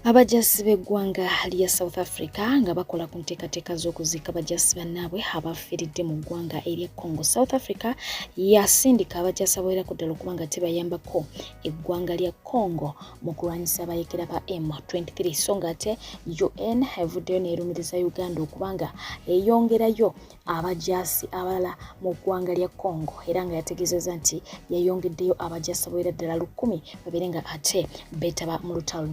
Abajasi b'eggwanga lya South Africa nga bakola ku nteekateeka z'okuziika abajasi bannaabwe abafiiridde mu ggwanga erya Congo. South Africa yasindika abajasi abawerako ddala okuba nga tebayambako eggwanga lya Congo mu kulwanyisa abayeekera ba M23 so nga ate UN evuddeyo n'erumiriza Uganda okuba nga eyongerayo abajasi abalala mu ggwanga lya Congo era nga yategeezezza nti yayongeddeyo abajasi abawera ddala 1000 babeere nga ate beetaba mu lutalo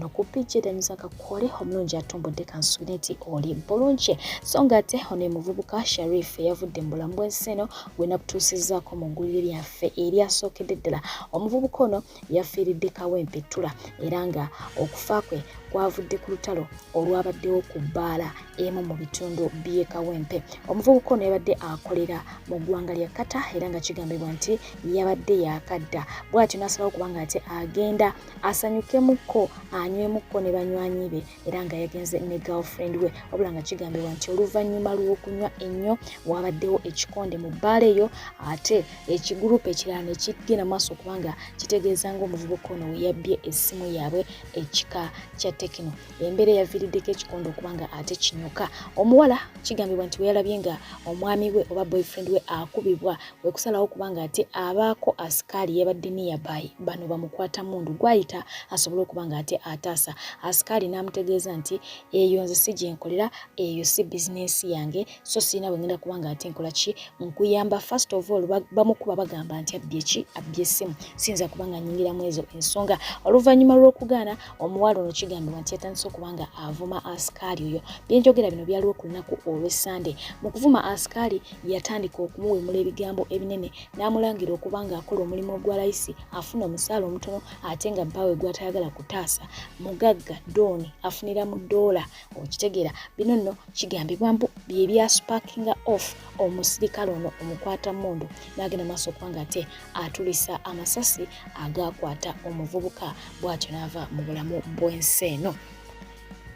Kakole omulungi atumbudde kansubira nti oli bulungi so nga ate ono muvubuka Sharif yavudde mu bulamu bw'ensi eno gwe nabutuusizzaako mu ggulire lyaffe eryasookedde ddala. Omuvubuka ono yafiiridde Kawempe Tula era nga okufa kwe kwavudde ku lutalo olwabaddewo ku bbaala emu mu bitundu by'e Kawempe. Omuvubuka ono yabadde akolera mu ggwanga lya Kata era nga kigambibwa nti yabadde yakadda bw'atyo n'asaba okuba nga ate agenda asanyukemukko anywemukko ne banywanyi be era nga yagenze ne girlfriend we wabula nga kigambibwa nti oluvannyuma lw'okunywa ennyo wabaddewo ekikonde mu bbaala eyo ate ekigurupu ekirala ne kigenda maaso okuba nga kitegeeza ng'omuvubuka ono we yabbye essimu yaabwe ekika kya Tekino. Embeera yaviiriddeko ekikonde okuba nga ate kinyuka. Omuwala kigambibwa nti we yalabye nga omwami we oba boyfriend we akubibwa we kusalawo okuba nga ate abaako asikaali yabadde nearby bano bamukwata mundu gwayita asobole okuba nga ate ataasa. Asikaali n'amutegeeza nti eyo nze si gyenkolera eyo si bizinensi yange so sirina bwe ngenda kuba nga ate nkola ki nkuyamba. First of all bamukuba bagamba nti abbye ki abbye essimu siyinza kuba nga nnyingiramu ezo ensonga. Oluvannyuma lw'okugaana omuwala ono kigambibwa nti yatandise okuba nga avuma asikaali oyo. Byenjogera bino byaliwo ku lunaku olw'Essande. Mu kuvuma asikaali yatandika okumuwemula ebigambo ebinene n'amulangira okuba nga akola omulimu ogwa layisi afuna omusaala omutono ate nga bbaawe gw'atayagala kutaasa mugagga dooni afunira mu ddoola. Okitegeera bino nno kigambibwa mbu bye bya sparkinga off omusirikale ono omukwata mundu n'agenda maaso okuba nga ate atulisa amasasi agakwata omuvubuka bw'atyo n'ava mu bulamu bw'ensi eno.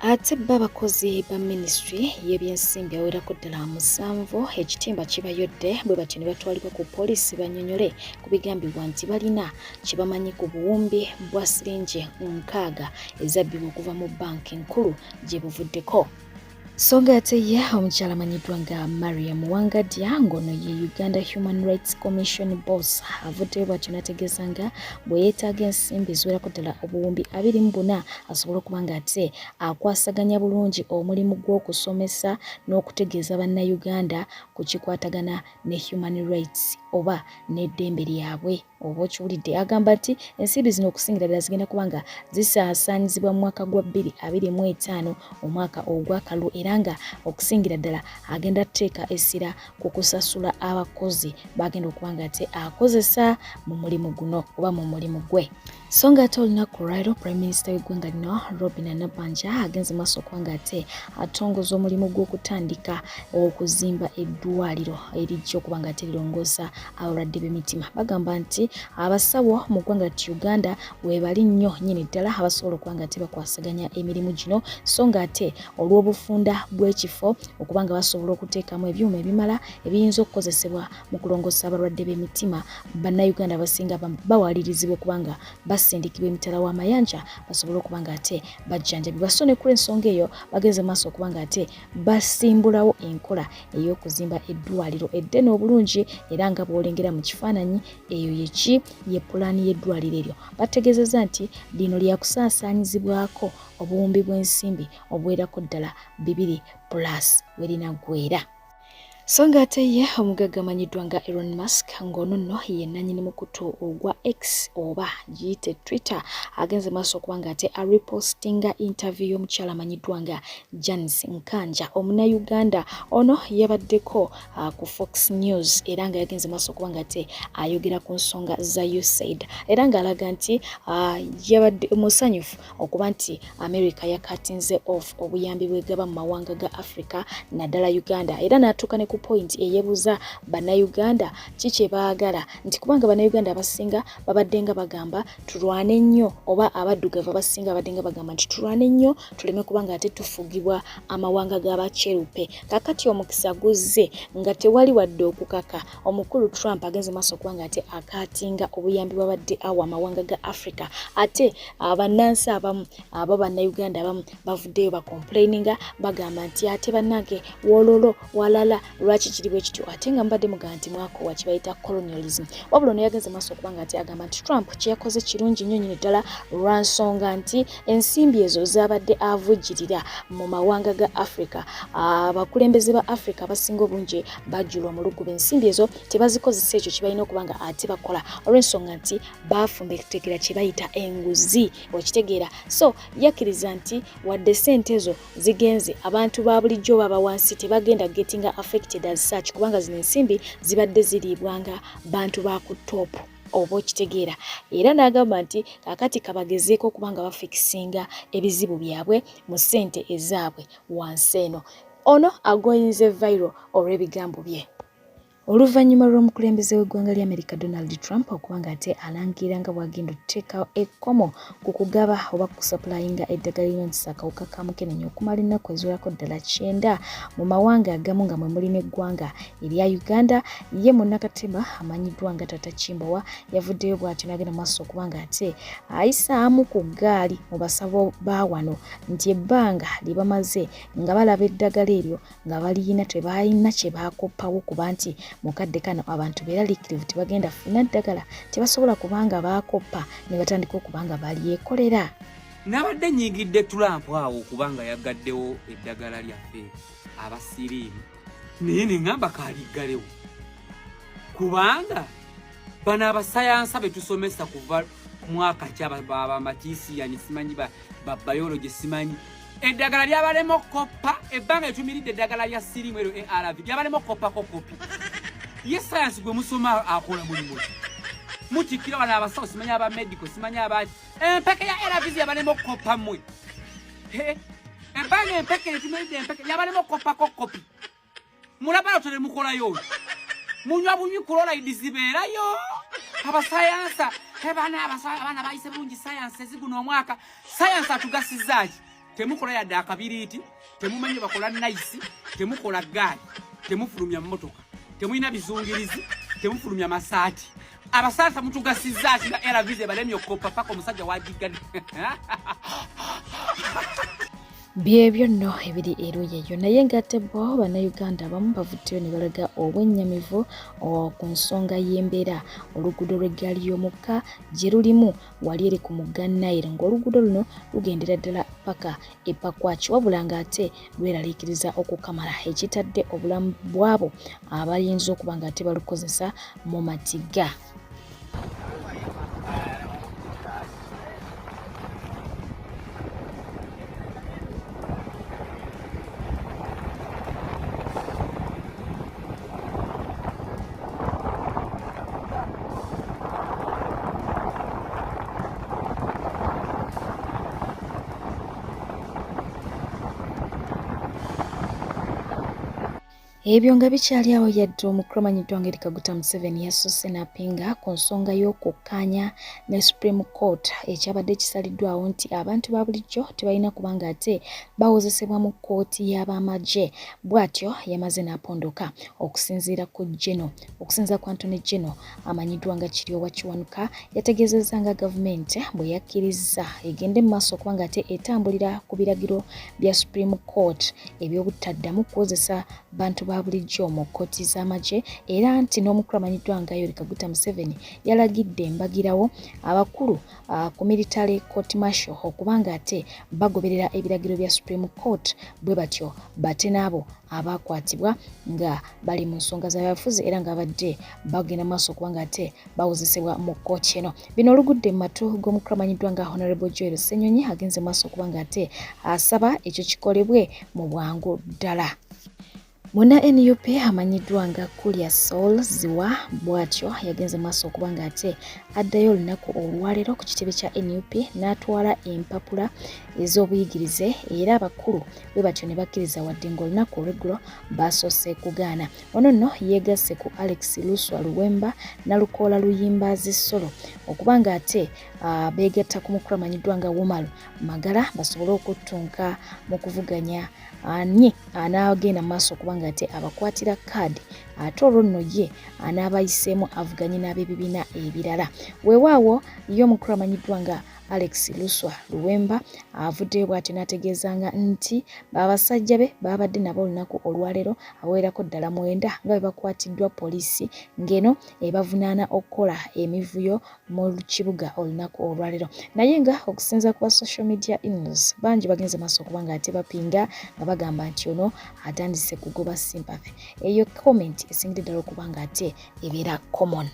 Ate abakozi ba ministry y'ebyensimbi awerako ddala 7 ekitimba kibayodde bwe batyo ne batwalibwa ku poliisi bannyonnyole ku bigambibwa nti balina kye bamanyi ku buwumbi bwa siringi 6 ezabbibwa okuva mu banka enkulu gye buvuddeko. So nga ate ye omukyala amanyiddwa nga Mariam Wangadya ng'ono ye Uganda Human Rights Commission boss avuddeyo bw'atyo n'ategeeza nga bwe yeetaaga ensimbi ziwerako ddala obuwumbi 24 asobole okuba nga ate akwasaganya bulungi omulimu gw'okusomesa n'okutegeeza bannayuganda ku kikwatagana ne human rights oba n'eddembe lyabwe. Oba okiwulidde agamba nti ensimbi zino okusingira ddala zigenda kuba nga zisaasaanyizibwa mu mwaka gwa 2025 omwaka ogw'akalulu era nga okusingira ddala agenda tuteeka essira ku kusasula abakozi bagenda okuba nga ate akozesa mu mulimu guno oba mu mulimu gwe. So nga ate olunaku lwaleero Prime Minister w'eggwanga lino Robinah Nabbanja agenze maaso okuba nga ate atongoza omulimu gw'okutandika okuzimba eddwaliro erijja okuba nga ate lirongoosa abalwadde b'emitima. Bagamba nti abasawo mu ggwanga Uganda weebali nnyo nnyini ddala abasobola okuba nga ate bakwasaganya emirimu gino so nga ate olw'obufunda bw'ekifo okuba nga basobola okuteekamu ebyuma ebimala ebiyinza okukozesebwa mu kulongoosa abalwadde b'emitima. Bannayuganda abasinga bawalirizibwa okuba nga basindikibwa emitala w'amayanja basobole okuba nga ate bajjanjabibwa so ne ku ensonga eyo bageze maaso okuba nga ate basimbulawo enkola ey'okuzimba eddwaliro eddene obulungi era nga bw'olengera mu kifaananyi eyo ye pulaani y'eddwaliro eryo. Bategeezezza nti lino lyakusaasaanyizibwako obuwumbi bw'ensimbi obuwerako ddala 2+ we linaggweera. So nga ate ye omugagga amanyiddwa nga Elon Musk ng'ono nno ye nannyini mukutu ogwa X oba giyite Twitter agenze maaso okuba nga ate aripostinga interview y'omukyala amanyiddwa nga Janice Nkanja omunnayuganda ono yabaddeko ku Fox News era nga yagenze maaso okuba nga ate ayogera ku nsonga za USAID era ng'alaga nti yabadde musanyufu okuba nti America yakatinze off obuyambi bwegaba mu mawanga ga Africa naddala Uganda era n'atuuka ne ku point eyebuza bannayuganda kiki baagala nti kubanga bannayuganda abasinga babadde nga bagamba tulwane nnyo oba abaddugavu abasinga babadde nga bagamba nti tulwane nnyo tuleme kubanga ate tufugibwa amawanga g'abacerupe. Kakati omukisa guzze nga tewali wadde okukaka omukulu Trump agenze maaso kubanga ate akatinga obuyambi bwabadde awa amawanga ga Africa ate abannansi abamu abo bannayuganda abamu bavuddeyo bakomplaininga bagamba nti ate bannange wololo walala lwaki kiri bwe kityo ate nga mbadde mugamba nti mwakowa kibayita colonialism. Wabula ono yagenze maaso kubanga ate agamba nti Trump kyeyakoze kirungi nnyo nnyini ddala lwa nsonga nti ensimbi ezo zabadde avujjirira mu mawanga ga Africa. Abakulembeze ba Africa abasinga obungi bajjula omulugubu ensimbi ezo tebazikozesa ekyo kibalina okubanga ate bakola olw'ensonga nti bafumba ekitegera kye bayita enguzi okitegeera. So yakkiriza nti wadde ssente ezo zigenze abantu ba bulijjo baba wansi tebagenda getting affected as such kubanga zino ensimbi zibadde ziriibwanga bantu ba ku top oba okitegeera. Era n'agamba nti kakati kabagezeeko kubanga bafikisinga ebizibu byabwe mu ssente ezaabwe wansi eno. Ono agoyinze viral olw'ebigambo bye. Oluvannyuma lw'omukulembeze w'eggwanga ly'Amerika Donald Trump okubanga ate alangira nga bwagenda okuteeka ekkomo ku kugaba oba kusapulayinga eddagala ly'ontisa akawuka ka mukenenya okumala ennaku eziwerako ddala 9 mu mawanga agamu nga mwe muli n'eggwanga erya Uganda. Ye munnakatema amanyiddwa nga Tata Kimbowa yavuddeyo bw'atyo n'agenda mu maaso okubanga ate ayisaamu ku ggaali mu basabo ba wano nti ebbanga lye bamaze nga balaba eddagala eryo nga baliyina tebalina kye baakoppawo kuba nti mukadde kano abantu beeraliikirivu tebagenda funa ddagala tebasobola kubanga baakoppa ne batandika okubanga balyekolera. Nabadde nnyigidde Trump awo kubanga yagaddewo eddagala lyaffe abasiriimu naye ne ŋŋamba kaaliggalewo kubanga bano abasayansa be tusomesa kuva mwaka ki abamakiisiyani simanyi babayologi simanyi eddagala lyabalema okoppa ebbanga etumiridde eddagala lya siriimu ero ARV lyabalema okoppako kopi. Ye sayansi gwe musoma akola mulimu mutikira bano abasawo simanyi abamedico simanyi abaki empeke ya ARV yabalema okoppa mmwe ebbanga empeke etumiridde empeke yabalema okoppako kopi. Mulabalo tole mukolayo munywa bunywi kulola idizibeerayo abasayansa abaana bayise bulungi sayansi eziguno omwaka sayansi atugasizzaaki temukola yadde akabiriiti temumanyi bakola nayisi temukola gaali temufulumya mmotoka temulina bizungirizi temufulumya masaati abasayansa mutugasizzaaki nga ARV balemye okoppa paka omusajja wagigadde. Byebyo nno ebiri eruuyi eyo naye ng'ate bo bannayuganda abamu bavuddeyo ne balaga obwennyamivu ku nsonga y'embeera oluguudo lw'eggaali y'omukka gye lulimu wali eri ku mugga Nile ng'oluguudo luno lugendera ddala paka ePakwach wabula ng'ate lweraliikiriza okukamala ekitadde obulamu bwabo abayinza okuba ng'ate balukozesa mu matiga. Ebyo nga bikyali awo yadde omukulu amanyiddwa nga Kaguta Museveni yasoose n'apinga ku nsonga y'okukkaanya ne Supreme Court ekyabadde kisaliddwawo nti abantu ba bulijjo tebalina kubanga ate bawozesebwa mu kkooti y'abamagye. Bw'atyo yamaze n'apondoka okusinziira ku Anthony General amanyiddwa nga Kiryowa Kiwanuka yategeezezza nga gavumenti bwe yakkiriza egende mu maaso kubanga ate etambulira ku biragiro bya Supreme Court eby'obutaddamu kuwozesa bantu ba bulijjo mu kkooti z'amagye era nti n'omukulu amanyiddwa nga Kaguta Museveni yalagidde embagirawo abakulu ku military court martial okubanga ate bagoberera ebiragiro bya Supreme Court bwe batyo bate n'abo abakwatibwa nga bali mu nsonga z'abafuzi era nga badde bagenda maaso kubanga ate bawozesebwa mu kkooti eno. Bino olugudde mu matu g'omukulu amanyiddwa nga Honorable Joel Ssenyonyi agenze maaso kubanga ate asaba ekyo kikolebwe mu bwangu ddala. Muna NUP amanyiddwa nga Kulia Soul Ziwa bw'atyo yagenze maaso okubanga ate addayo olunaku olwaleero ku kitebe kya NUP n'atwala empapula ez'obuyigirize era abakulu bwe batyo ne bakkiriza wadde ng'olunaku olw'eggulo basoose kugaana. Ono nno yeegasse ku Alex Luswa Luwemba na Lukoola Luyimbaazi Ssolo okuba nga ate beegatta ku mukulu amanyiddwa nga Wumalu Magala basobole okuttunka mu kuvuganya ani anaagenda mu maaso okuba nga ate abakwatira kaadi ate olwo nno ye anaabayiseemu avuganye n'ab'ebibiina ebirala. Weewaawo ye omukulu amanyiddwa nga Alex Luswa Luwemba avuddeyo bw'atyo n'ategeezanga nti abasajja be babadde nabo olunaku olwaleero abawerako ddala 9 nga bwe bakwatiddwa poliisi ng'eno ebavunaana okukola emivuyo mu kibuga olunaku olwaleero. Naye nga okusinza ku social media news bangi bagenze maaso okuba nga ate bapinga nga bagamba nti ono atandise kugoba sympathy. Eyo comment esingidde ddala okuba nga ate ebeera common.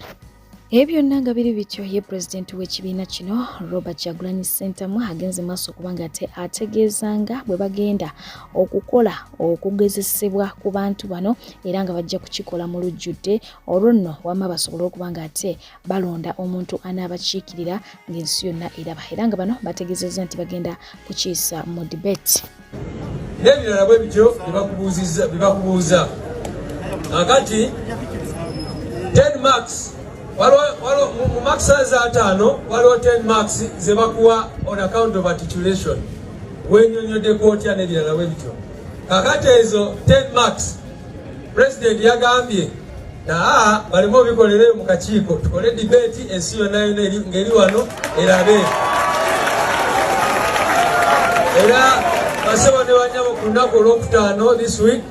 Ebyo byonna nga biri bityo ye pulezidenti w'ekibiina kino Robert Kyagulanyi Ssentamu agenze maaso okuba nga ate ategeezanga bwe bagenda okukola okugezesebwa ku bantu bano era nga bajja kukikola mu lujjudde olwo nno wamma basobole okuba nga ate balonda omuntu anaabakiikirira ng'ensi yonna eraba era nga bano bategeezezza nti bagenda kukiisa mu debate. N'ebirala bwe bityo bibakubuuza akati 10 marks waliwo mu marks za 5 waliwo 10 marks ze bakuwa on account of articulation wenyonyodde kootya n'ebirala bwe bityo kakati ezo 10 marks president yagambye baleme obikolereyo mu kakiiko tukole debate ensi yonna yonna ng'eri wano erabe era basebo ne banyabo ku lunaku olwokutaano this week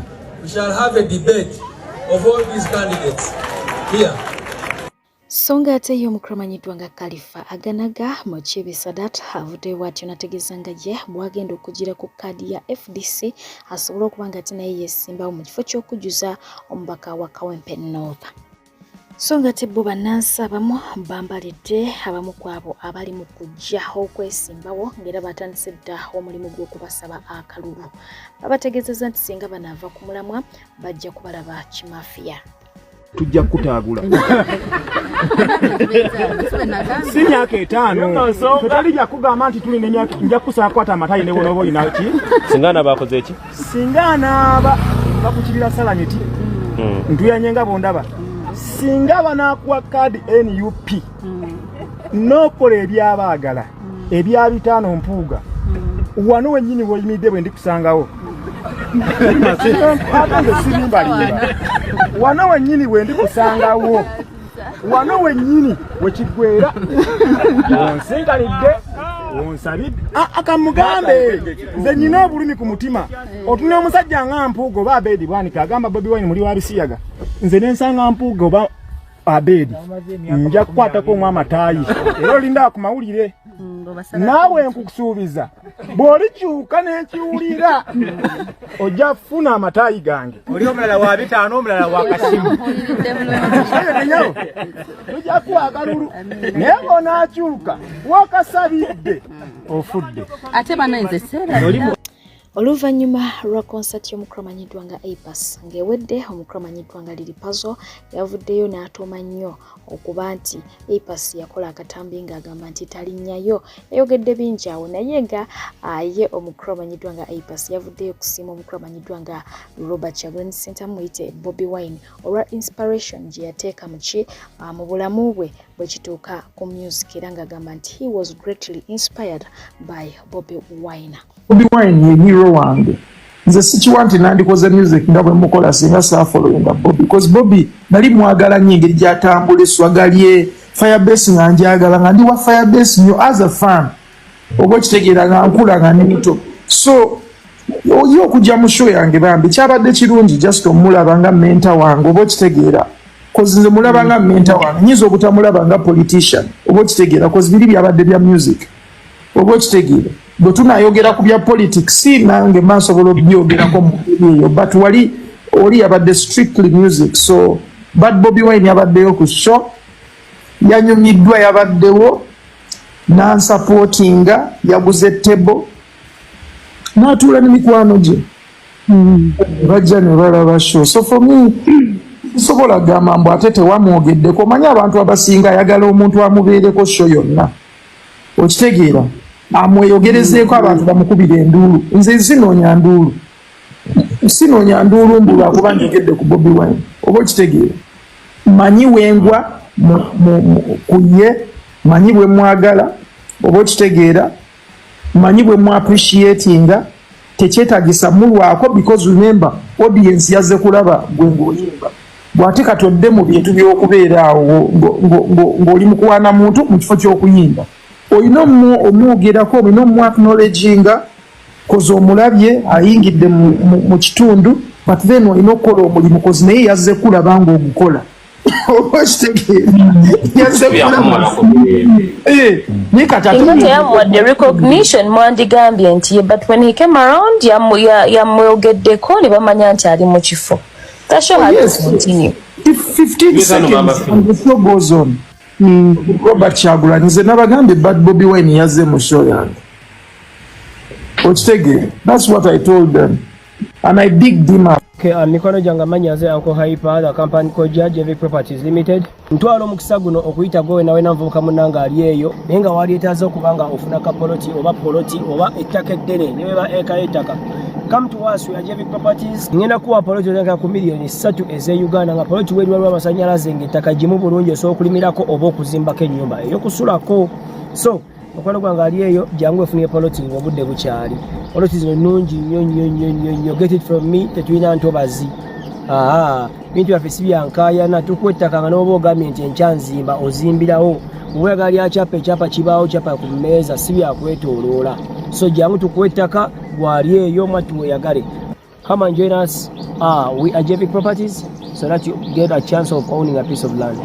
we shall have a debate of all these candidates here. Songa ate ye omukulu amanyiddwa nga Khalifa Aganaga Mukiibi Sadat avuddeyo bw'atyo n'ategeeza nga ye bw'agenda okugira ku kkaadi ya FDC asobole okuba nga ate naye yeesimbawo mu kifo ky'okujjuza omubaka wa Kawempe North. Songa ate bo bannansi abamu bambalidde abamu ku abo abali mu kujja okwesimbawo ng'era batandise dda omulimu gw'okubasaba akalulu. Babategeezezza nti singa banaava ku mulamwa bajja kubalaba kimafiya. Tujja kutaagula si myaka 5 totalijja kugamba nti tulina emyaka nja kusakwata amatayi ne bonobo inaki singana bakoze eki singana bakukirira salamiti ntuyanyenga bondaba singa banakuwa kadi NUP nokola ebyabaagala ebya 5 mpuuga wano wennyini woyimidde bwe ndikusangawo wano wennyini bwe ndikusangawo wano wennyini wekiggwera onsinkanidde onsabidde akamugambe nze nyina obulumi ku mutima otuna omusajja nga Mpuuga oba Abedi Bwanika agamba Bobi Wine muli wa Bisiyaga nze nensanga Mpuuga oba Abedi nja kukwatako omwamataayi era olinda ku mawulire naawe nkukusuubiza bw'olikyuka n'ekiwulira ojja kufuna amataayi gange oli omulala wa 5 omulala wa kasimu ojja kuwa akalulu naye bw'onaakyuka wakasabidde ofudde ate banayinza eseera Oluvannyuma lwa konsati y'omukulu amanyiddwa nga APAS ng'ewedde omukulu amanyiddwa nga Lili Puzzle yavuddeyo n'atuuma nnyo okuba nti APAS yakola akatambi ng'agamba nti talinnyayo yayogedde bingi awo naye nga ye omukulu amanyiddwa nga APAS yavuddeyo kusiima omukulu amanyiddwa nga Robert Kyagulanyi Ssentamu muyite Bobi Wine olwa inspiration gye yateeka mu bulamu bwe bwe kituuka ku music era ng'agamba nti he was greatly inspired by Bobi Wine. Bobi Wine ye hero wange nze sikiwa nti nandikoze music nga bwe mukola singa saafollowinga Bobi because Bobi nali mwagala nnyo engeri gy'atambula eswaga lye Firebase nga njagala nga ndi wa Firebase nnyo as a fan oba okitegeera nga nkula nga ndi muto so oyo okujja mu show yange bambi kyabadde kirungi just omulaba nga mentor wange oba okitegeera kozi nze mulaba nga mentor wange nyiza obutamulaba nga politician oba okitegeera kozi biri byabadde bya music oba okitegeera bwe tunayogera ku bya politics nange maasobola okubyogerako mu eyo but oli yabadde strictly music so Bad Bobi Wine yabaddeyo ku show yanyumiddwa yabaddewo nansupportinga yaguze table n'atuula n'emikwano gye bajja ne balaba show so for me nsobola gamba mbu ate tewamwogeddeko omanyi abantu abasinga ayagala omuntu amubeereko show yonna okitegeera amweyogerezeeko abantu bamukubira enduulu. Nze sinoonya nduulu mbu lwakuba njogedde ku Bobi Wine. Oba okitegeera. Manyi wengwa ku ye, manyi bwe mwagala, oba okitegeera, manyi bwe mu appreciatinga, tekyetaagisa mulwako because remember audience yazze kulaba gwe ng'oyimba. Bw'ate katodde mu bintu by'okubeera awo ng'oli mu kuwaana muntu mu kifo ky'okuyimba. Olina omwogerako, olina omu-acknowledginga kozi omulabye ayingidde mu kitundu, but then olina okukola omulimu kozi naye yazze kulaba ng'ogukola. The recognition mwandigambye nti but when he came around yamweyogeddeko ne bamanya nti ali mu kifo. That show has to continue. 15 seconds and the show goes on. Robert Chagulanyi nze nabagambye Bad Bobi Wine yazze mu show yange. That's what I told them. And I bigged him up. Okay, mikono janga manyaze Uncle Hyper, the company called JV Properties Limited. Ntwalo mukisa guno okuyita gowe nawe namvuka munanga aliyeyo. Nenga wali etaza okubanga ofuna kapoloti oba ettaka eddene ne beba eka ettaka. Come to us, we are JV Properties. Ngenda kuwa poloti oleka ku milioni 3 eze Uganda nga poloti weri waliwo amasanyalaze ng'ettaka gimu bulungi osobola okulimirako oba okuzimbako ennyumba ey'okusulako. So okwalo gwange aliyeyo jangu efunye poloti ng'obudde bukyali. Poloti zino nnungi nnyo. Get it from me, tetulina ntobazi. Bintu byaffe si byankaayana, tukuwa ettaka nga n'oba ogambye nti enkyanzimba ozimbirawo. Obweyagala lyakyapa ekyapa kibaawo kyapa ku mmeeza si byakwetooloola. So jangu tukuwa ettaka gwali eyo mwattu weyagale. Come and join us. We are JV Properties so that you get a chance of owning a piece of land.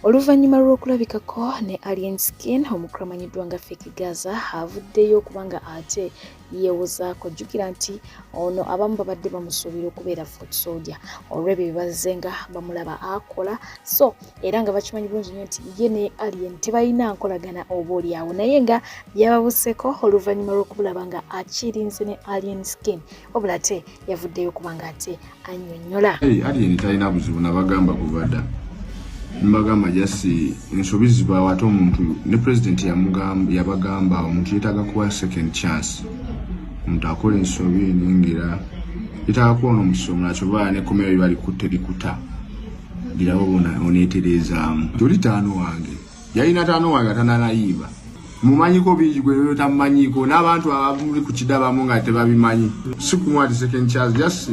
Oluvannyuma lw'okulabikako ne Alien Skin omukulamanyiddwa nga Fake Gaza avuddeyo okubanga ate yeewozaako. Jjukira nti ono abamu babadde bamusuubira okubeera foot soldier olw'ebyo bye bazze nga bamulaba akola, so era nga bakimanyi bulungi nnyo nti ye ne Alien tebalina nkolagana oba oliawo, naye nga byababuseko oluvannyuma lw'okubulaba nga akirinze ne Alien Skin wabula ate yavuddeyo okubanga ate annyonnyola. Alien talina buzibu nabagamba kubadda mbagamba jasi ensobizi bawate omuntu ne president yabagamba omuntu yetaaga kuwa second chance, omuntu akola ensobi ningira yetaaga kuwona omusomo nakyo baa ne komera bali kutelikuta birawo oneeterezaamu. Toli taano wange yalina taano wange atananayiba mumanyiko bingi gwe tamumanyiko n'abantu abamuli ku kidabamu nga tebabimanyi si kumwati second chance just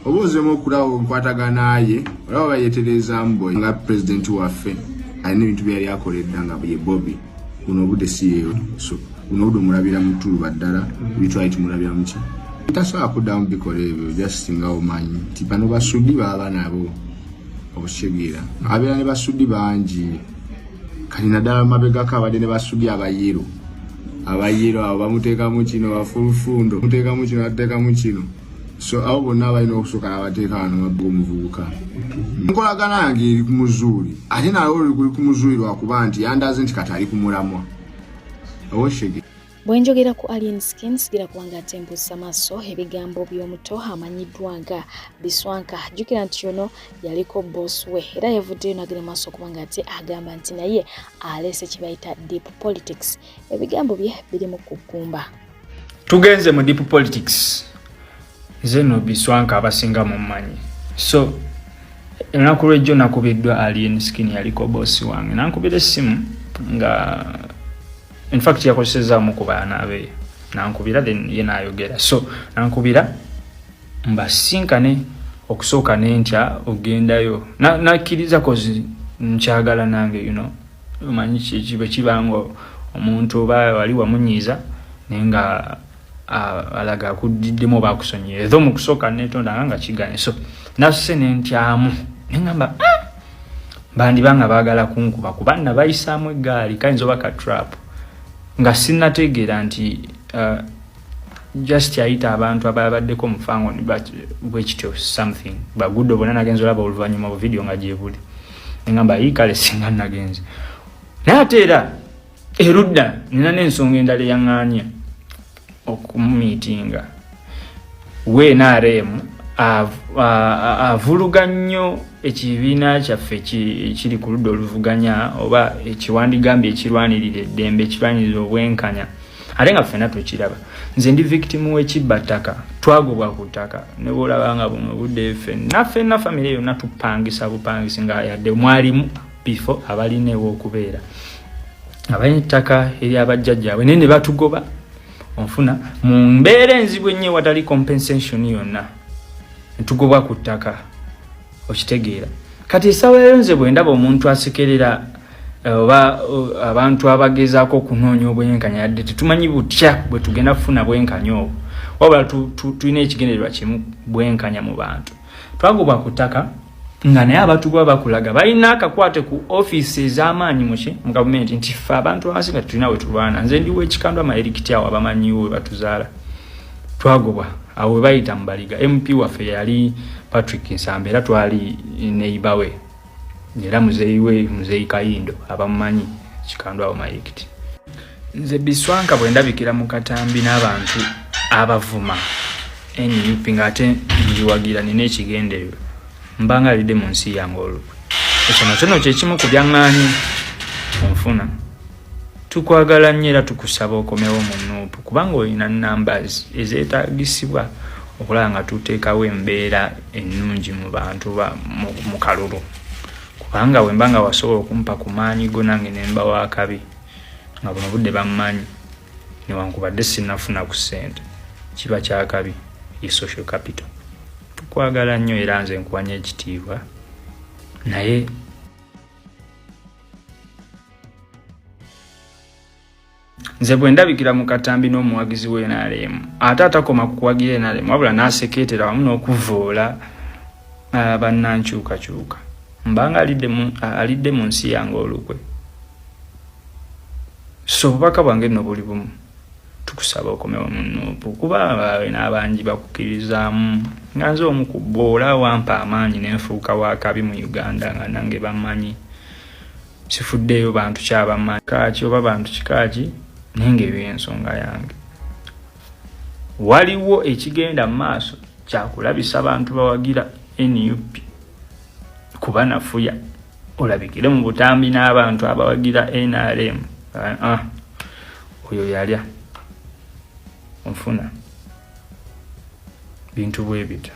obozemo okulawo nkwatagana naye olaba bayetereza mboy nga president waffe alina ebintu byali akoledde nga ye Bobby kuno obudde si yeyo, so kuno obudde omulabira mutuba ddala bitwali tumulabira muki tasobola kuddamu bikola ebyo just nga omanyi nti bano basudi baba nabo obusegira abeera ne basudi bangi kali naddala mabegako abadde ne basudi abayiro abo bamuteekamu kino bafulufundo muteekamu kino ateekamu kino. So abo bonna balina okusooka abateeka wano babba omuvubuka. Nkolagana yange eri ku muzuuli ate nawe oli ku muzuuli lwakuba nti yandaze nti kati ali ku mulamwa owoshege. Bwe njogera ku Alien Skin sigira kubanga atembuusa maaso ebigambo by'omuto amanyiddwa nga Biswanka. Jjukira nti ono yaliko boss we era yavuddeyo n'agenda maaso kubanga ate agamba nti naye aleese kye bayita deep politics. Ebigambo bye biri mu kukumba. Tugenze mu deep politics. Zeno Biswanka abasinga mu manyi. So enaku lwejjo nakubiddwa Alien Skin yaliko boss wange. Nankubira essimu nga in fact yakozeseza mu ku baana be. Nankubira then ye naayogera. So nankubira mbasinkane okusooka n'entya ogendayo. Nakkiriza kozi nkyagala nange omanyi kibe kibango omuntu oba wali wamunyiiza naye nga alaga akudiddemu oba akusonyiye ezo mu kusooka netonda nga kiganye. So nasse nentyamu nengamba bandi banga baagala kunkuba kuba nabayisaamu eggaali kayinza oba katrap nga sinnategeera nti just ayita abantu ababaddeko mufango bwekityo something bagudde bona nagenza olaba oluvannyuma bu video nga gyebuli nengamba kale singa nagenze naye ate era erudda nina n'ensonga endala eyaŋŋaanya okumumiitinga we NRM avuluga nnyo ekibiina kyaffe kiri ku ludda oluvuganya oba ekiwandigambye ekirwanirira eddembe ekirwanirira obwenkanya ate nga ffenna tukiraba. Nze ndi victim w'ekibbattaka, twagobwa ku ttaka ne bw'olaba nga buno obudde ffenna famire yonna tupangisa bupangisi nga yadde mwalimu before abalina ew'okubeera abalina ettaka eri abajjajjaabwe naye ne batugoba onfuna mu mbeera enzibu ennyo watali compensation yonna ntugobwa ku ttaka okitegeera. Kati essaawa leero nze bwe ndaba omuntu asekerera oba abantu abagezaako okunoonya obwenkanya yadde tetumanyi butya bwe tugenda kufuna bwenkanya obwo wabula tulina ekigendererwa kimu bwenkanya mu bantu. Twagobwa ku ttaka nga naye abatugoba bakulaga balina akakwate ku ofiisi ez'amaanyi mu gavumenti nti ffe abantu abasinga tulina we tulwana. Nze ndiwo ekikandwa amayirikiti awo abamanyiwo we batuzaala twagobwa awo we bayita mu Baliga. MP waffe yali Patrick Nsamba era twali neibawe era muzeyi Kayindo abamumanyi kikandwa awo mayirikiti. Nze Biswanka bwe ndabikira mu katambi n'abantu abavuma NUP ng'ate ndiwagira nina ekigendererwa mbanga alidde mu nsi yange olukwe. Ekyo kyekimu ku byaŋŋaanyi onfuna. Tukwagala nnyo era tukusaba okomewo mu NUP kubanga olina numbers ezeetaagisibwa okulaba nga tuteekawo embeera ennungi mu bantu mu kalulu. Kubanga bwe mba nga wasobola okumpa ku maanyi go nange ne mbawo akabi nga buno budde bammanyi newankubadde sinnafuna ku ssente kiba kyakabi ye social capital. Tukwagala nnyo era nze nkuwanya ekitiibwa naye nze bwe ndabikira mu katambi n'omuwagizi we NRM ate atakoma kukuwagira NRM wabula n'asekeetera wamu n'okuvoola bannankyukakyuka mbanga alidde mu nsi yange olukwe. So obubaka bwange nno buli bumu tukusaba okomewo mu NUP kuba bawe n'abangi bakukkirizaamu nga nze omu ku boola wampa amaanyi n'enfuuka wakabi mu Uganda nga nange bammanyi sifuddeeyo bantu kyabammanyi kaaki oba bantu kikaaki nenge by'ensonga yange. Waliwo ekigenda mu maaso kyakulabisa abantu bawagira NUP kuba nafuya olabikire mu butambi n'abantu abawagira NRM. Oyo yalya onfuna bintu bwe bita.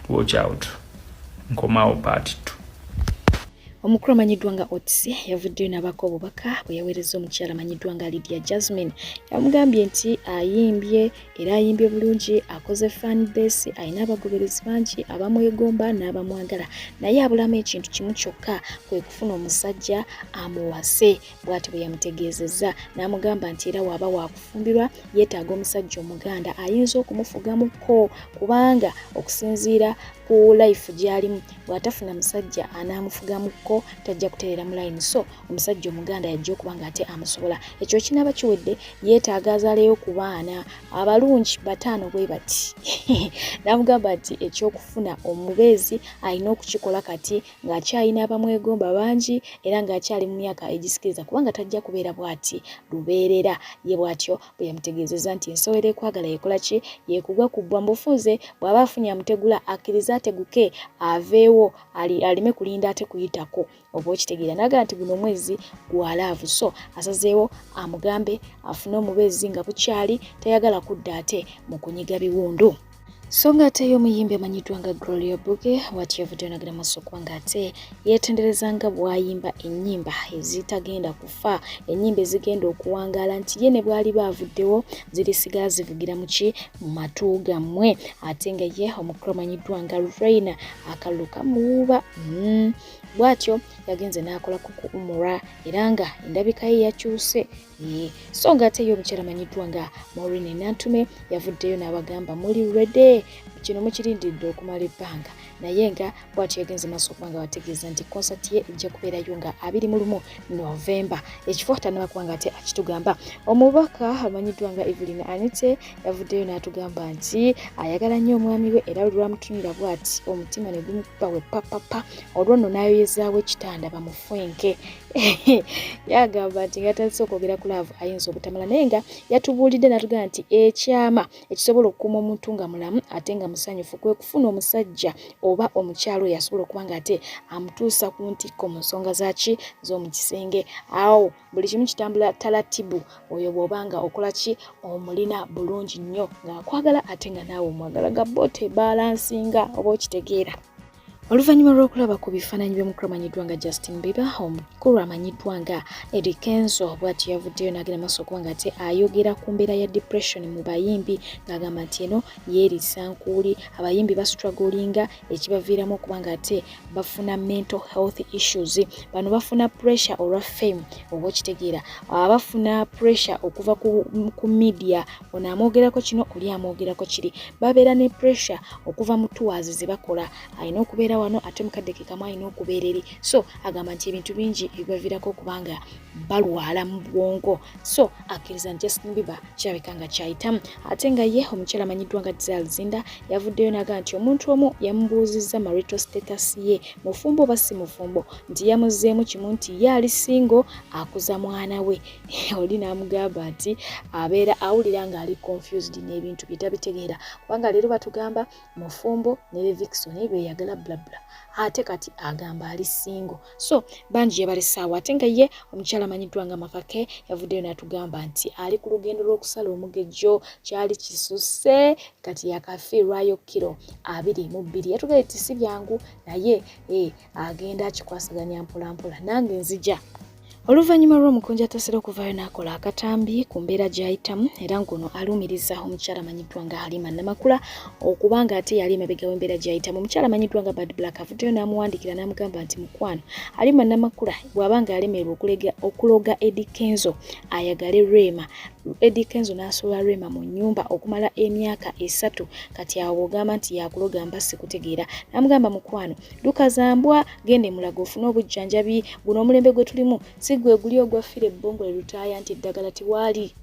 Watch out. Nkomawo part 2. Omukulu amanyiddwa nga Otis yavuddeyo n'abako obubaka bwe yaweereza omukyala amanyiddwa nga Lydia Jasmine. Yamugambye nti ayimbye era ayimbye bulungi, akoze fan base, alina abagoberezi bangi abamwegomba n'abamwagala naye abulamu ekintu kimu kyokka kwe kufuna omusajja amuwase. Bw'ati bwe yamutegeezezza n'amugamba nti era waba wakufumbirwa yeetaaga omusajja Omuganda ayinza okumufugamuko kubanga okusinziira ku life gy'alimu bw'atafuna musajja anaamufugamuko tajja kutereera mu line. So omusajja Omuganda yajja okubanga ate amusobola. Ekyo kinaba kiwedde yeetaaga azaaleyo ku baana abalungi 5 bwe bati. N'amugamba nti ekyokufuna omubeezi alina okukikola kati ng'akyalina abamwegomba bangi era ng'akyali mu myaka egisikiriza kubanga tajja kubeera bw'ati lubeerera. Ye bw'atyo bwe yamutegeezezza nti ensowera ekwagala yekola ki yeekugwa ku bbwa mbufuuze bw'aba afunye amutegula akkiriza ateguke aveewo alime kulinda ate kuyitako. Oba okitegeera naga nti guno omwezi gwa laavu so asazeewo amugambe afune omubeezi nga bukyali tayagala kudda ate mu kunyiga biwundu. So ng'ate y'omuyimbi amanyiddwa nga Gloria Buge bw'ati yavuddeyo n'agenda maaso okubanga ate yeetendereza nga bw'ayimba ennyimba ezitagenda kufa, ennyimba ezigenda okuwangaala nti ye ne bw'ali baavuddewo zirisigala zivugira mu matu gammwe. Ate nga ye omukulu amanyiddwa nga Raina akalulu kamuwuuba. Bw'atyo yagenze n'akola ku Umura era nga endabika ye yakyuse. So ng'ate y'omukyala amanyiddwa nga Maureen Nantume yavuddeyo n'abagamba muli ready kino mukirindiridde okumala ebbanga naye nga bw'atyo yagenze maaso okubanga bategeeza nti konsati ye ejja kubeerayo nga 21 Novemba. Ekifo tanaba kubanga ate akitugamba. Omubaka amanyiddwa nga Evelyn Anite yavuddeyo n'atugamba nti ayagala nnyo omwami we era lwamutunira bw'ati omutima ne gumukuba we papapa olwo nno n'ayoyezaawo ekitanda bamufwenke. Yagamba nti nga tazise okwogera ku Love ayinza obutamala naye nga yatubuulidde n'atugamba nti ekyama ekisobola okukuuma omuntu nga mulamu ate nga musanyufu kwe kufuna omusajja oba omukyalo yasobola okubanga ate amutuusa ku ntikko mu nsonga zaki z'omu kisenge. Awo buli kimu kitambula talatibu oyo bw'obanga okola ki omulina bulungi nnyo ng'akwagala ate nga naawe omwagala gabbote balansinga oba okitegeera. Oluvannyuma lw'okulaba ku bifaananyi by'omukulu amanyiddwa nga Justin Bieber, omukulu amanyiddwa nga Eddie Kenzo bw'ati yavuddeyo n'agenda maaso okuba nga ate ayogera ku mbeera ya depression mu bayimbi ng'agamba nti eno yeerisa nkuuli, abayimbi bastrugglinga ekibaviiramu okuba nga ate bafuna mental health issues. Bano bafuna pressure olwa fame oba okitegeera, bafuna pressure okuva ku media, ono amwogerako kino oli amwogerako kiri, babeera ne pressure okuva mu tours ze bakola, alina okubeera wano ate mukadde ke kamu alina okubeera eri. So agamba nti ebintu bingi ebibaviirako okubanga balwala mu bwongo. So akkiriza nti Justin Bieber kirabika nga kyayitamu. Ate nga ye omukyala amanyiddwa nga Zari Zinda yavuddeyo n'agamba nti omuntu omu yamubuuzizza marital status ye mufumbo oba si mufumbo, nti yamuzzeemu kimu nti ye ali single akuza mwana we. Oli n'amugamba nti abeera awulira ng'ali confused n'ebintu bye tabitegeera kubanga leero batugamba mufumbo ne Vixen beeyagala blabla ate kati agamba ali single. So bangi yebalesaawo. Ate nga ye omukyala amanyiddwa nga Makake yavuddeyo n'atugamba nti ali ku lugendo lw'okusala omugejjo, kyali kisusse kati yakafiirwayo kilo 22. Yatugambye nti si byangu naye agenda akikwasaganya mpolampola nange nzija. Oluvannyuma lw'omukunja atasera okuvaayo n'akola akatambi ku mbeera gy'ayitamu era ng'ono alumiriza omukyala amanyiddwa nga Halima Namakula okubanga ate yali emabega w'embeera gy'ayitamu. Omukyala amanyiddwa nga Bad Black avuddeyo n'amuwandiikira n'amugamba nti mukwano, Halima Namakula bw'abanga alemererwa okuloga Eddie Kenzo ayagale Rema. Eddie Kenzo n'asuula Rema mu nnyumba okumala emyaka 3 kati awo bw'ogamba nti yakuloga mba sikutegeera. N'amugamba mukwano, lukazambwa gende mulago ofune obujjanjabi, guno omulembe gwe tulimu sigwe guli ogwaffira ebbongo le lutaaya nti eddagala tiwaali.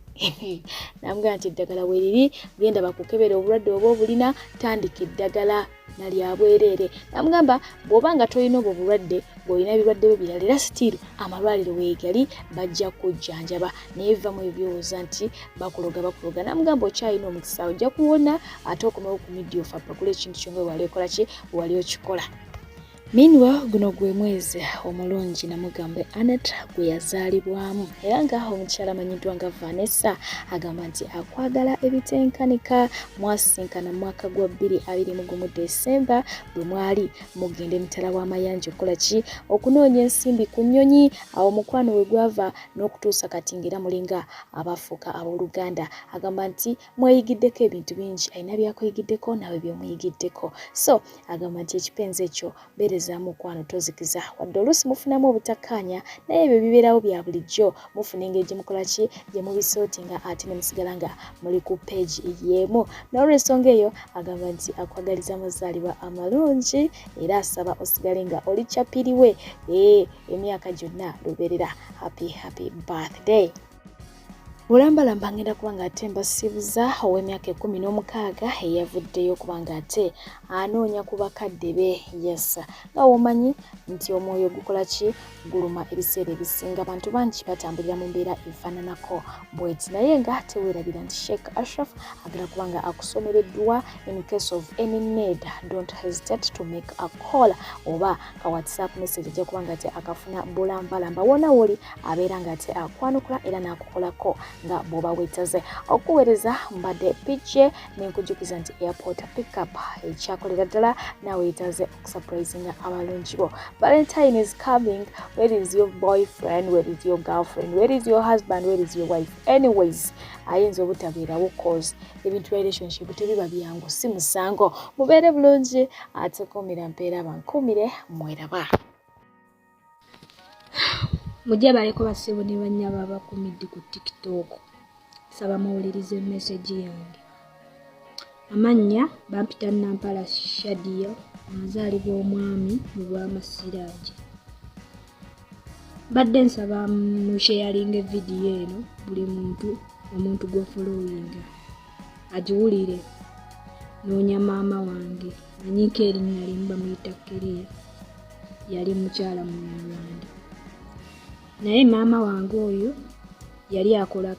Namugamba nti eddagala weeriri genda bakukebera obulwadde oba obulina tandika eddagala nalyabwereere. Namugamba bw'obanga tolina obwo bulwadde bw'olina ebirwadde byo birala era sitiiru amalwaliro weegali bajja kujjanjaba naye vamu ebyowooza nti bakuloga. Namugamba okyalina omukisa ojja kuwona ate okomewo ku midiya ofa pakula ekintu kyonga wali okola ki wali okikola. Meanwhile, guno gwe mwezi omulungi Namugambe Annette gwe yazaalibwamu era nga omukyala amanyiddwa nga Vanessa agamba nti akwagala ebitenkanika. Mwasinkana mu mwaka gwa 2021 Desemba bwe mwali mugenda emitala w'amayanja okukola ki okunoonya ensimbi ku nnyonyi. Awo omukwano we gwava n'okutuusa kati ng'era mulinga abafuuka abooluganda. Agamba nti mweyigiddeko ebintu bingi, alina byakuyigiddeko nawe byomuyigiddeko. So agamba nti ekipenzi ekyo za mukwano tozikiza wadde oluusi mufunamu obutakkaanya naye ebyo bibeerawo bya bulijjo. Mufuna engeri gye mukola ki gye mubisootinga ate ne musigala nga muli ku peegi y'emu. N'olw'ensonga eyo agamba nti akwagaliza amazaalibwa amalungi era asaba osigale nga oli kyapiriwe emyaka gyonna lubeerera. Happy birthday. Bulambalamba ngenda kuba nga ate mbasibuza ow'emyaka 16 eyavuddeyo kuba nga ate anoonya ku bakadde be. Yes, nga womanyi nti omwoyo gukola ki guluma ebiseera ebisinga. Abantu bangi batambulira mu mbeera efaananako bweti naye nga teweerabira nti Sheikh Ashraf agala kuba nga akusomereddwa. In case of any need, don't hesitate to make a call oba ka WhatsApp message ajja kuba nga ate akafuna bulambalamba wona woli abeera nga ate akwanukula era n'akukolako nga boba wetaze okuweereza mbadde PJ n'enkujukiza nti airport pickup ekyakolera ddala nawe yetaze okusurprisinga abalungi bo. Valentine is coming. Where is your boyfriend? Where is your girlfriend? Where is your husband? Where is your wife? Anyways, ayinza obutabeerawo cause ebintu bya relationship tebiba byangu, si musango. Mubeere bulungi ate kuumira mpeera bankuumire mweraba. Mujja baleko basibu ne bannya babakumidde ku TikTok. Saba muwulirize message yange. Amannya Bampita Nampala Shadia, amazaalibwa omwami mu Bwamasiraaji. Badde nsaba musharinga video eno buli omuntu gwe followinga agiwulire. Noonya maama wange manyiko erinnya limba muyita Keria, yali mukyala mu Rwanda. Naye maama wange oyo yali akola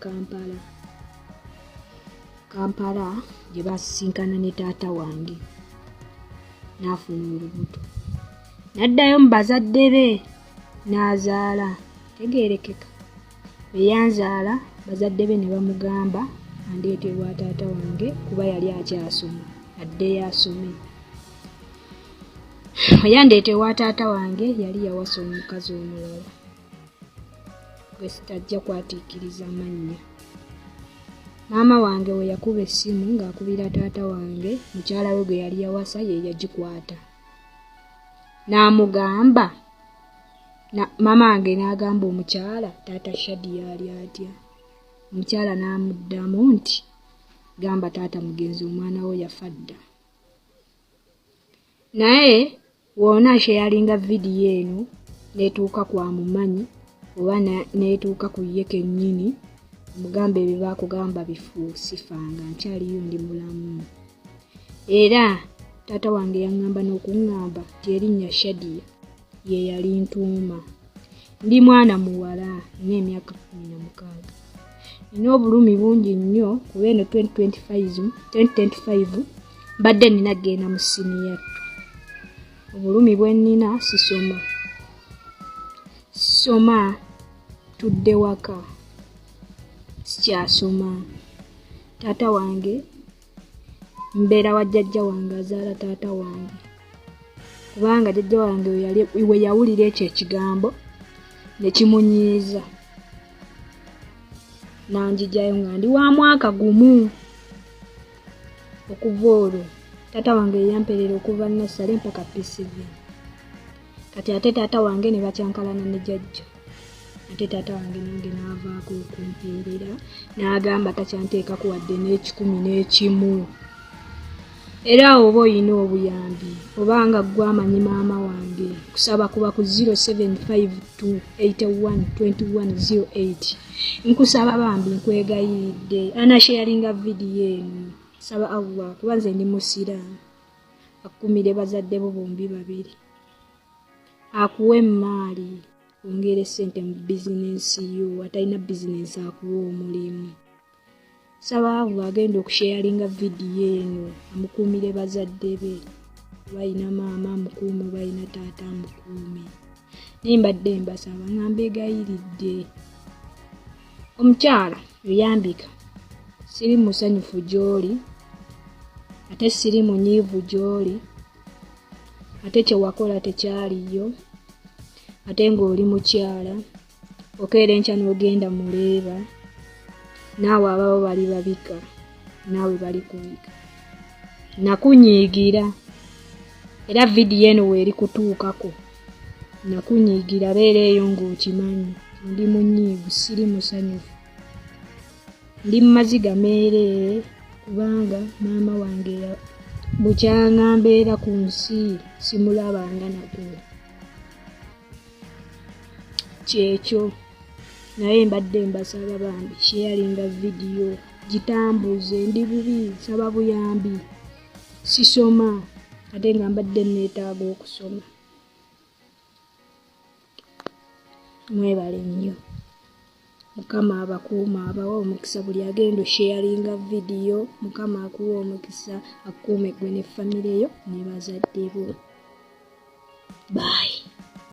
Kampala gye basisinkana ne taata wange n'afuna olubuto n'addayo mu bazadde be n'azaala tegeerekeka bwe yanzaala bazadde be ne bamugamba andeeterwa taata wange kuba yali akyasoma addeyo asome yandeeterwa taata wange yali yawasa omukazi omulala gwe sitajja kwatiikiriza mannya. Maama wange we yakuba essimu ng'akubira taata wange mukyala we gwe yali yawasa ye yagikwata n'amugamba maama wange n'agamba omukyala taata Shadi yali atya. Omukyala n'amuddamu nti gamba taata mugenzi omwana we yafa dda. Naye wona sharinga vidiyo eno netuuka kwa mumanyi oba netuuka ku ye kennyini mugambe bye bakugamba bifanga nkyaliyo ndi mulamu. Era taata wange yaŋŋamba n'okuŋŋamba nti erinnya Shadia ye yali ntuuma. Ndi mwana muwala n'emyaka 16. Nina obulumi bungi nnyo kuba eno 2025 mbadde nina genda mu siniya 2. Obulumi bwe nnina sisoma tudde waka sikyasoma. Taata wange mbeera wa jjajja wange azaala taata wange kubanga jjajja wange we yawulira ekyo ekigambo ne kimunyiiza nanjijayo nga ndi wa mwaka gumu. Okuva olwo taata wange yamperera okuva nasale mpaka P7. Kati ate taata wange ne bakyankalana ne jjajja. Ate taata wange nange n'avaako okumpeerera n'agamba takyanteeka kuwadde n'11. Era oba oyina obuyambi obanga gw'amanyi maama wange kusaba kuba ku 0752812108. Nkusaba bambi nkwegayiridde anasharinga vidiyo eno. Saba Allah kuba nze ndi musiraamu akumire bazadde bo bombi babiri akuwe emmaali ongere ssente mu bizinensi yo atalina bizinensi akuwa omulimu. Saba Allah agenda okusharinga vidiyo eno amukuumire bazadde be balina maama amukuume balina taata amukuume. Nimbadde mbasaba nga mbegayiridde. Omukyala yambika siri musanyufu gy'oli ate siri munyiivu gy'oli ate kyewakola tekyaliyo ate ng'oli mukyala okeera enkya n'ogenda muleeba naawe abawo bali babika naawe bali kubika. Nakunyiigira era vidiyo eno weeri kutuukako nakunyiigira beera eyo ng'okimanyi ndi munyiivu siri musanyufu ndi mumaziga meereere kubanga maama wange bukyanga mbeera ku nsi simulabanga nako kyekyo. Naye mbadde mbasaba bambi sharinga vidiyo gitambuze ndi bubi saba buyambi sisoma ate nga mbadde neetaaga okusoma. Mwebale nnyo. Mukama abakuuma abawa omukisa buli agenda sharinga vidiyo Mukama akuwa omukisa akuume gwe ne famire yo ne bazadde bo. Bye.